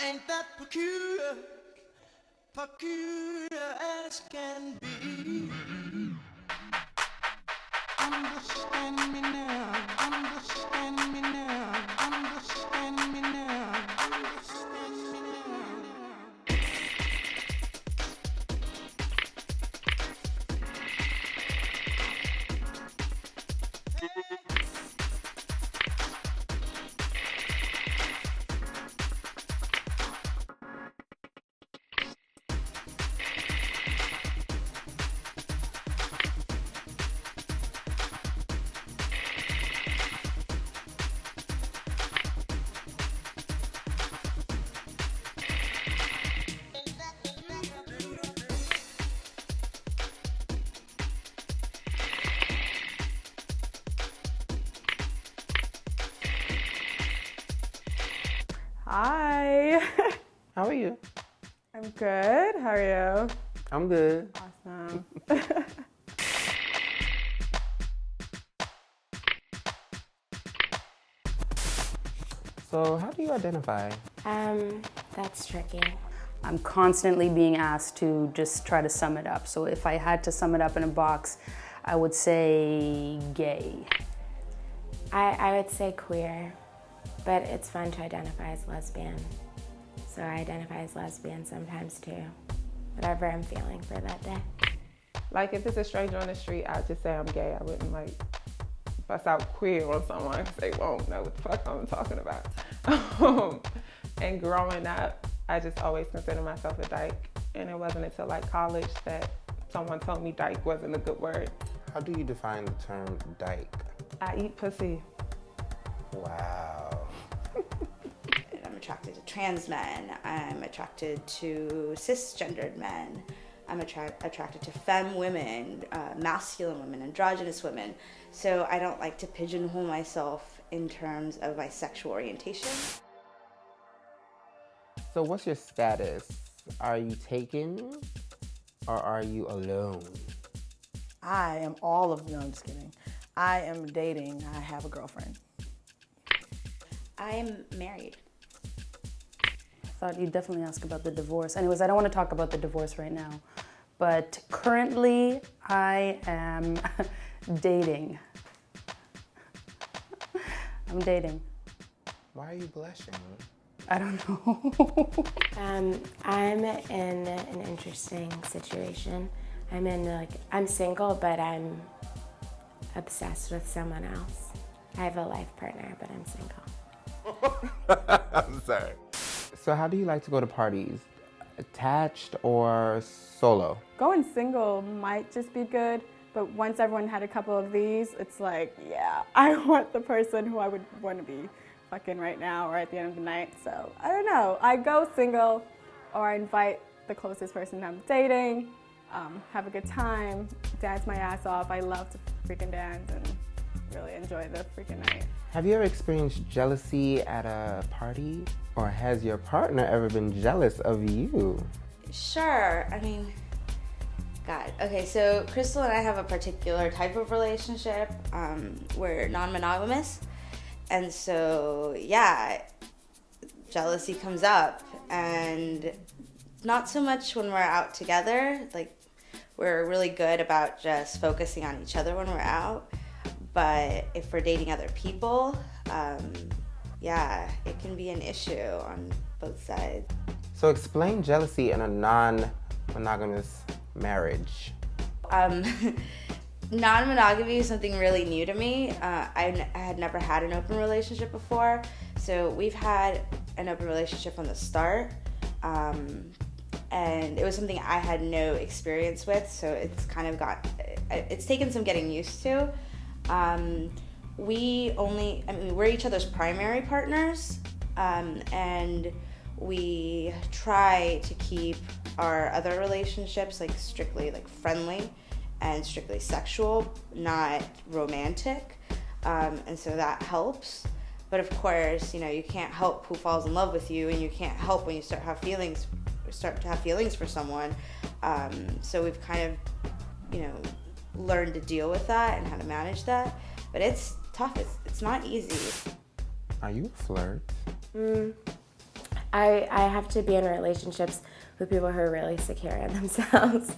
Ain't that peculiar, peculiar as can be? Understand me now, understand me now, understand me now, understand me now. Hi. How are you? I'm good. How are you? I'm good. Awesome. So how do you identify? That's tricky. I'm constantly being asked to just try to sum it up. So if I had to sum it up in a box, I would say gay. I would say queer, but it's fun to identify as lesbian. So I identify as lesbian sometimes too. Whatever I'm feeling for that day. Like if it's a stranger on the street, I'd just say I'm gay. I wouldn't like bust out queer on someone because they won't know what the fuck I'm talking about. And growing up, I just always considered myself a dyke. And it wasn't until like college that someone told me dyke wasn't a good word. How do you define the term dyke? I eat pussy. Wow. I'm attracted to trans men. I'm attracted to cisgendered men. I'm attracted to femme women, masculine women, androgynous women. So I don't like to pigeonhole myself in terms of my sexual orientation. So what's your status? Are you taken or are you alone? I am all of, no, I'm just kidding. I am dating, I have a girlfriend. I am married. I thought you'd definitely ask about the divorce. Anyways, I don't want to talk about the divorce right now. But currently, I am dating. I'm dating. Why are you blushing? I don't know. I'm in an interesting situation. I'm single, but I'm obsessed with someone else. I have a life partner, but I'm single. I'm sorry. So how do you like to go to parties? Attached or solo? Going single might just be good, but once everyone had a couple of these, it's like, yeah, I want the person who I would want to be fucking right now or at the end of the night. So I don't know. I go single or I invite the closest person I'm dating, have a good time, dance my ass off. I love to freaking dance and really enjoy the freaking night. Have you ever experienced jealousy at a party? Or has your partner ever been jealous of you? Sure, I mean, God. Okay, so Crystal and I have a particular type of relationship. We're non-monogamous. And so, yeah, jealousy comes up. And not so much when we're out together. Like, we're really good about just focusing on each other when we're out. But if we're dating other people, yeah, it can be an issue on both sides. So explain jealousy in a non-monogamous marriage. Non-monogamy is something really new to me. I had never had an open relationship before. So we've had an open relationship from the start. And it was something I had no experience with. So it's kind of it's taken some getting used to. We're each other's primary partners, and we try to keep our other relationships like strictly like friendly and strictly sexual, not romantic, and so that helps. But of course, you can't help who falls in love with you, and you can't help when you start to have feelings for someone. So we've kind of, learned to deal with that and how to manage that. But it's tough. It's not easy. Are you a flirt? I have to be in relationships with people who are really secure in themselves,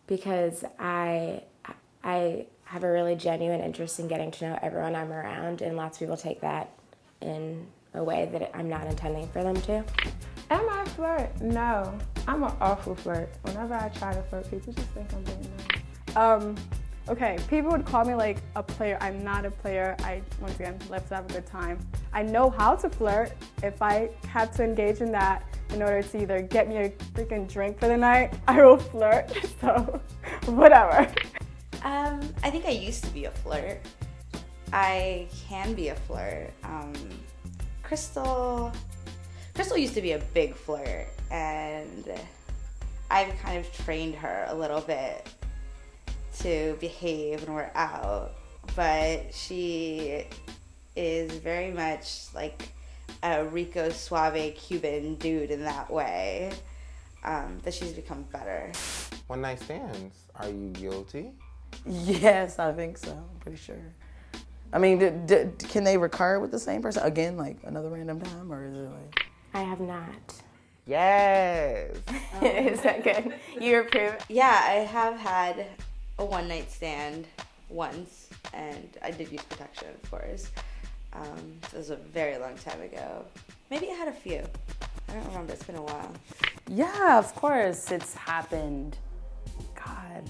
because I have a really genuine interest in getting to know everyone I'm around, and lots of people take that in a way that I'm not intending for them to. Am I a flirt? No. I'm an awful flirt. Whenever I try to flirt, people just think I'm being nice. Okay, people would call me like a player. I'm not a player. I, once again, love to have a good time. I know how to flirt. If I have to engage in that in order to either get me a freaking drink for the night, I will flirt. So, whatever. I think I used to be a flirt. I can be a flirt. Crystal used to be a big flirt, and I've kind of trained her a little bit to behave when we're out, but she is very much like a Rico Suave Cuban dude in that way, but she's become better. One night stands. Are you guilty? Yes, I think so. I'm pretty sure. I mean, can they recur with the same person again, like another random time, or is it like? I have not. Yes. Is that good? You approve? Yeah, I have had a one night stand once, and I did use protection, of course. It was a very long time ago. Maybe I had a few. I don't remember. It's been a while. Yeah, of course, it's happened. God.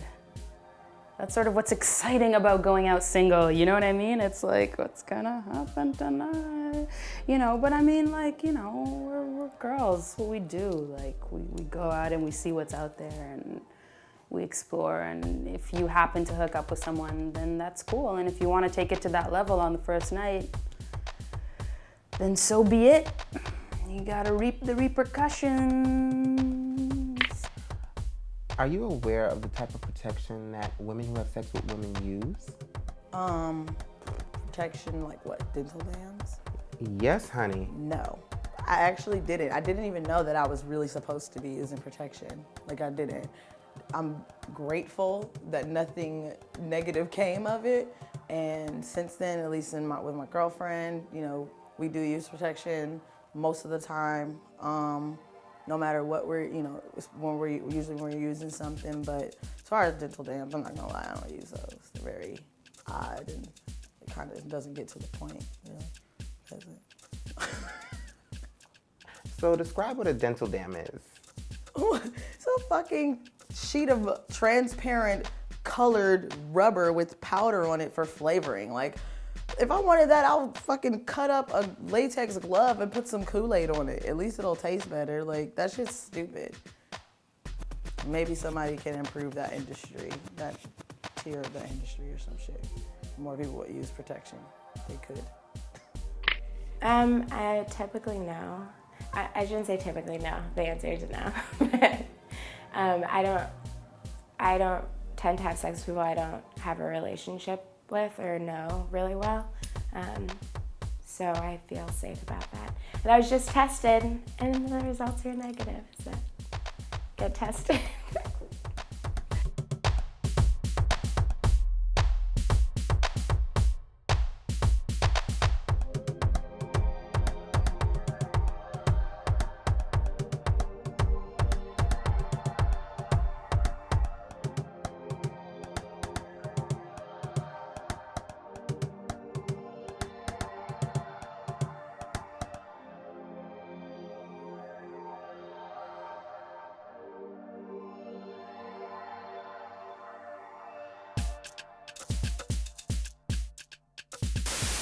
That's sort of what's exciting about going out single, you know what I mean? It's like, what's gonna happen tonight? You know, but I mean, like, you know, we're girls, what we do. Like, we go out and we see what's out there and we explore. And if you happen to hook up with someone, then that's cool. And if you wanna take it to that level on the first night, then so be it. You gotta reap the repercussions. Are you aware of the type of protection that women who have sex with women use? Protection, like what, dental dams? Yes, honey. No, I actually didn't. I didn't even know that I was really supposed to be using protection. Like, I didn't. I'm grateful that nothing negative came of it. And since then, at least with my girlfriend, you know, we do use protection most of the time. No matter what we're, you know, when we're using something. But as far as dental dams, I'm not gonna lie, I don't use those. They're very odd, and it kind of doesn't get to the point, really, does it? So describe what a dental dam is. It's a fucking sheet of transparent colored rubber with powder on it for flavoring. Like, if I wanted that, I'll fucking cut up a latex glove and put some Kool-Aid on it. At least it'll taste better. Like, that's just stupid. Maybe somebody can improve that industry, that tier of the industry or some shit. More people would use protection. They could. I typically no. I shouldn't say typically no. The answer is no. I don't tend to have sex with people I don't have a relationship with or know really well. So I feel safe about that. And I was just tested, and the results are negative, so get tested.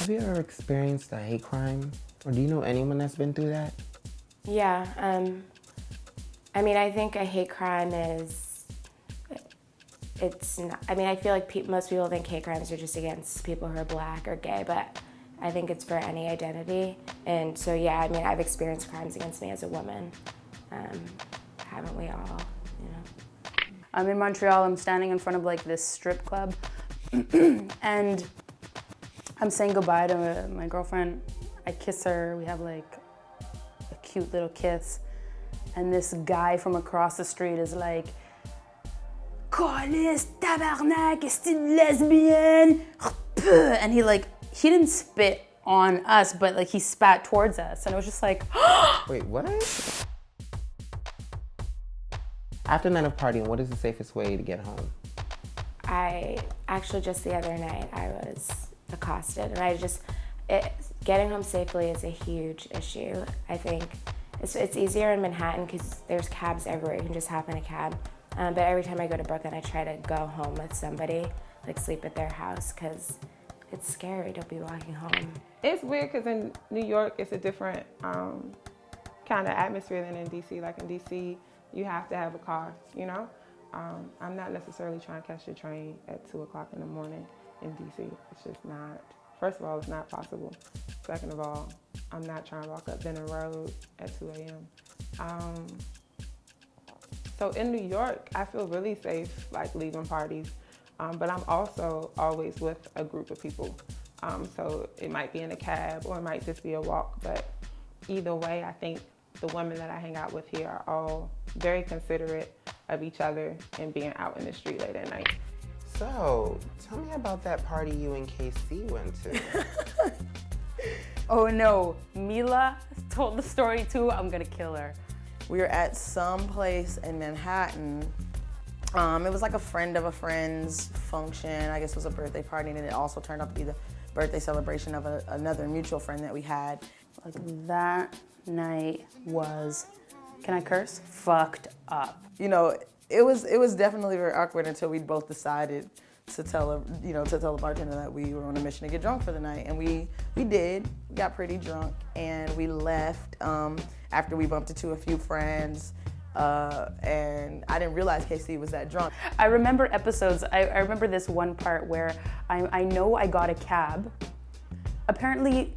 Have you ever experienced a hate crime? Or do you know anyone that's been through that? Yeah, I mean, I think a hate crime it's not, I mean, I feel like most people think hate crimes are just against people who are black or gay, but I think it's for any identity. And so, yeah, I mean, I've experienced crimes against me as a woman. Haven't we all, you know? I'm in Montreal, I'm standing in front of like this strip club and I'm saying goodbye to my girlfriend. I kiss her, we have like a cute little kiss. And this guy from across the street is like, Calice, tabarnak, est une lesbienne? And he didn't spit on us, but like he spat towards us, and it was just like, Wait, what? After a night of partying, what is the safest way to get home? I actually just the other night I was accosted, and getting home safely is a huge issue. I think it's easier in Manhattan because there's cabs everywhere. You can just hop in a cab. But every time I go to Brooklyn, I try to go home with somebody, like sleep at their house, because it's scary to be walking home. It's weird because in New York, it's a different kind of atmosphere than in DC. Like in DC, you have to have a car, you know? I'm not necessarily trying to catch the train at 2 o'clock in the morning in DC. It's just not, first of all, it's not possible. Second of all, I'm not trying to walk up Benner Road at 2 a.m. So in New York, I feel really safe, like leaving parties, but I'm also always with a group of people. So it might be in a cab or it might just be a walk, but either way, I think the women that I hang out with here are all very considerate of each other and being out in the street late at night. So, tell me about that party you and KC went to. oh no, Mila told the story too. I'm gonna kill her. We were at some place in Manhattan. It was like a friend of a friend's function. I guess it was a birthday party, and it also turned out to be the birthday celebration of another mutual friend that we had. Like that night was, can I curse? Fucked up. You know, it was definitely very awkward until we both decided to tell the bartender that we were on a mission to get drunk for the night, and we did. We got pretty drunk, and we left after we bumped into a few friends. And I didn't realize KC was that drunk. I remember episodes, I remember this one part where I know I got a cab. Apparently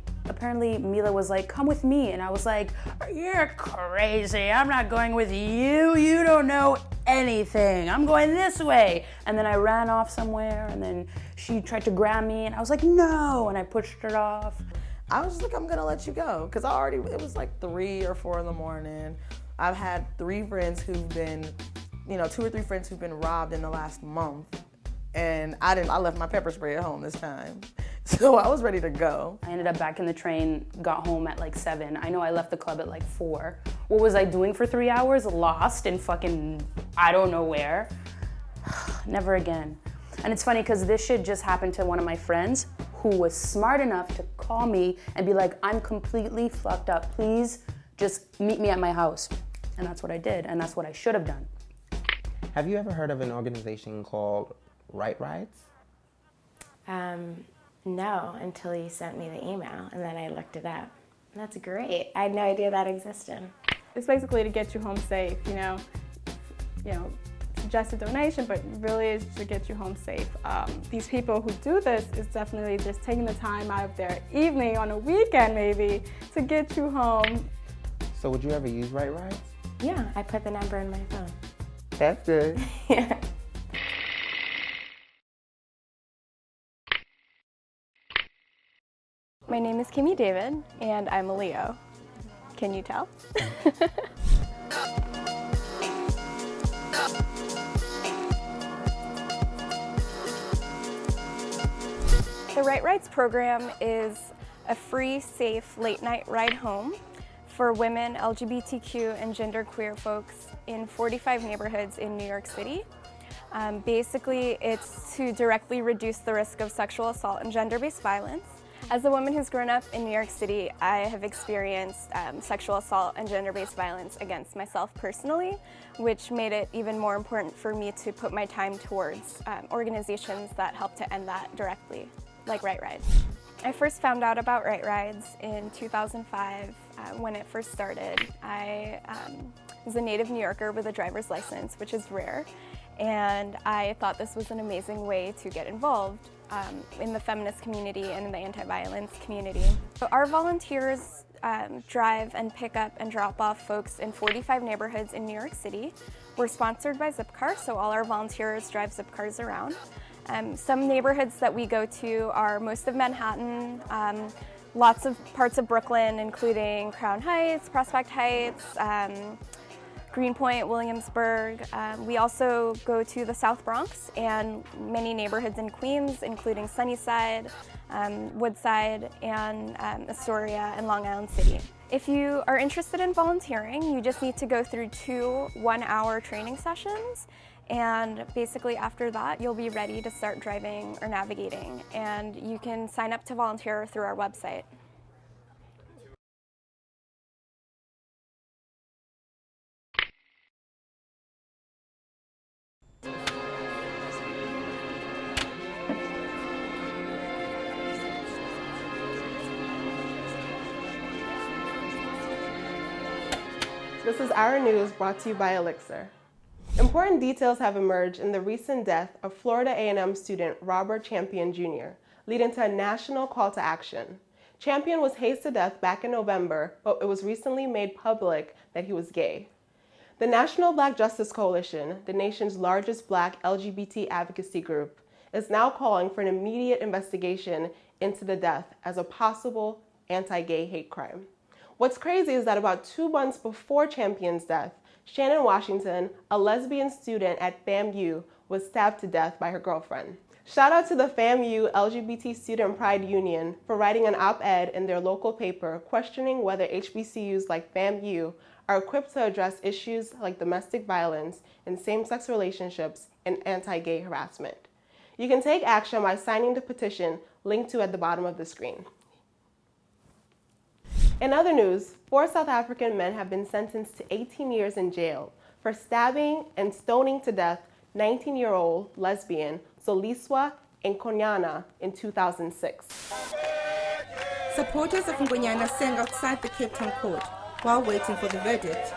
Mila was like, come with me. And I was like, you're crazy. I'm not going with you. You don't know anything. I'm going this way. And then I ran off somewhere, and then she tried to grab me, and I was like, no. And I pushed her off. I was just like, I'm gonna let you go. Cause it was like 3 or 4 in the morning. I've had 3 friends who've been, 2 or 3 friends who've been robbed in the last month. And I left my pepper spray at home this time. So I was ready to go. I ended up back in the train, got home at like 7. I know I left the club at like 4. What was I doing for 3 hours? Lost in fucking, I don't know where. Never again. And it's funny because this shit just happened to one of my friends who was smart enough to call me and be like, I'm completely fucked up. Please just meet me at my house. And that's what I did, and that's what I should have done. Have you ever heard of an organization called Right Rides? No, until you sent me the email, and then I looked it up. That's great. I had no idea that existed. It's basically to get you home safe, suggest a donation, but really is to get you home safe. These people who do this is definitely just taking the time out of their evening on a weekend maybe to get you home. So would you ever use Right Rides? Yeah, I put the number in my phone. That's good. Yeah. My name is Kimmy David, and I'm a Leo. Can you tell? The Right Rides program is a free, safe, late-night ride home for women, LGBTQ, and genderqueer folks in 45 neighborhoods in New York City. Basically, it's to directly reduce the risk of sexual assault and gender-based violence. As a woman who's grown up in New York City, I have experienced sexual assault and gender-based violence against myself personally, which made it even more important for me to put my time towards organizations that help to end that directly, like Right Rides. I first found out about Right Rides in 2005 when it first started. I was a native New Yorker with a driver's license, which is rare, and I thought this was an amazing way to get involved in the feminist community and in the anti-violence community. So our volunteers drive and pick up and drop off folks in 45 neighborhoods in New York City. We're sponsored by Zipcar, so all our volunteers drive Zipcars around. Some neighborhoods that we go to are most of Manhattan, lots of parts of Brooklyn, including Crown Heights, Prospect Heights, Greenpoint, Williamsburg. We also go to the South Bronx and many neighborhoods in Queens, including Sunnyside, Woodside, and Astoria, and Long Island City. If you are interested in volunteering, you just need to go through 2 one-hour training sessions, and basically after that you'll be ready to start driving or navigating, and you can sign up to volunteer through our website. This is our news brought to you by Elixir. Important details have emerged in the recent death of Florida A&M student Robert Champion Jr., leading to a national call to action. Champion was hazed to death back in November, but it was recently made public that he was gay. The National Black Justice Coalition, the nation's largest Black LGBT advocacy group, is now calling for an immediate investigation into the death as a possible anti-gay hate crime. What's crazy is that about 2 months before Champion's death, Shannon Washington, a lesbian student at FAMU, was stabbed to death by her girlfriend. Shout out to the FAMU LGBT Student Pride Union for writing an op-ed in their local paper questioning whether HBCUs like FAMU are equipped to address issues like domestic violence in same-sex relationships and anti-gay harassment. You can take action by signing the petition linked to at the bottom of the screen. In other news, 4 South African men have been sentenced to 18 years in jail for stabbing and stoning to death 19-year-old lesbian Soliswa Nkonyana in 2006. Supporters of Nkonyana sang outside the Cape Town court while waiting for the verdict.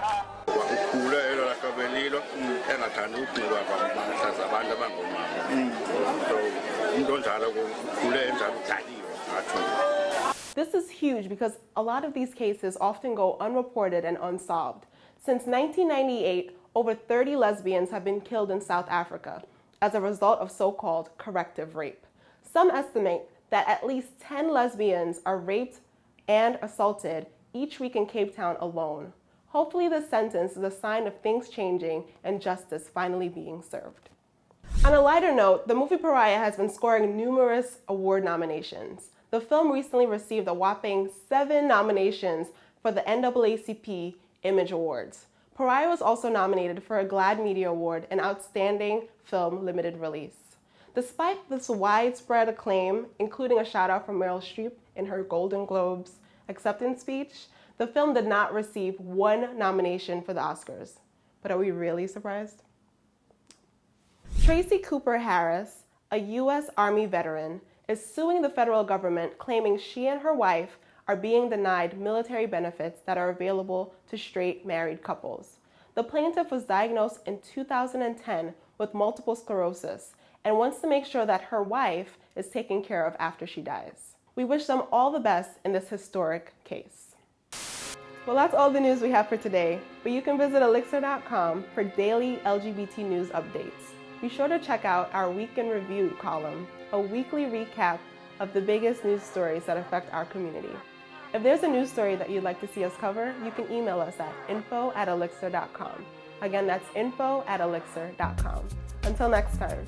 This is huge because a lot of these cases often go unreported and unsolved. Since 1998, over 30 lesbians have been killed in South Africa as a result of so-called corrective rape. Some estimate that at least 10 lesbians are raped and assaulted each week in Cape Town alone. Hopefully this sentence is a sign of things changing and justice finally being served. On a lighter note, the movie Pariah has been scoring numerous award nominations. The film recently received a whopping 7 nominations for the NAACP Image Awards. Pariah was also nominated for a GLAAD Media Award and Outstanding Film Limited Release. Despite this widespread acclaim, including a shout-out from Meryl Streep in her Golden Globes acceptance speech, the film did not receive 1 nomination for the Oscars. But are we really surprised? Tracy Cooper Harris, a U.S. Army veteran, is suing the federal government, claiming she and her wife are being denied military benefits that are available to straight married couples. The plaintiff was diagnosed in 2010 with multiple sclerosis and wants to make sure that her wife is taken care of after she dies. We wish them all the best in this historic case. Well, that's all the news we have for today, but you can visit elixir.com for daily LGBT news updates. Be sure to check out our Week in Review column, a weekly recap of the biggest news stories that affect our community. If there's a news story that you'd like to see us cover, you can email us at info@elixir.com. Again, that's info@elixir.com. Until next time.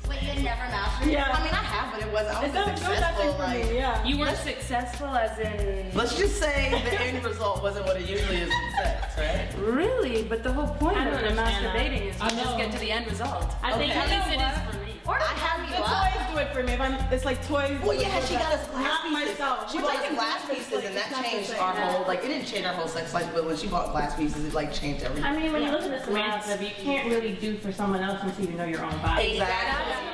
Wait, you had never masturbated? Yeah. I mean, I have, but it wasn't successful. Like, yeah. You weren't successful as in... Let's just say the end result wasn't what it usually is in sex, right? Really? But the whole point I of don't the understand masturbating is that. you just get to the end result. I think at least it is for me. Or I have The you toys do it for me. It's like toys. Well, yeah, she got us glass Not pieces. myself. She bought us glass pieces, and that changed our whole, like, it didn't change our whole sex life, but when she bought glass pieces, it, like, changed everything. I mean, when you look at the semantics of it, you can't really do for someone else until you know your own body. Exactly.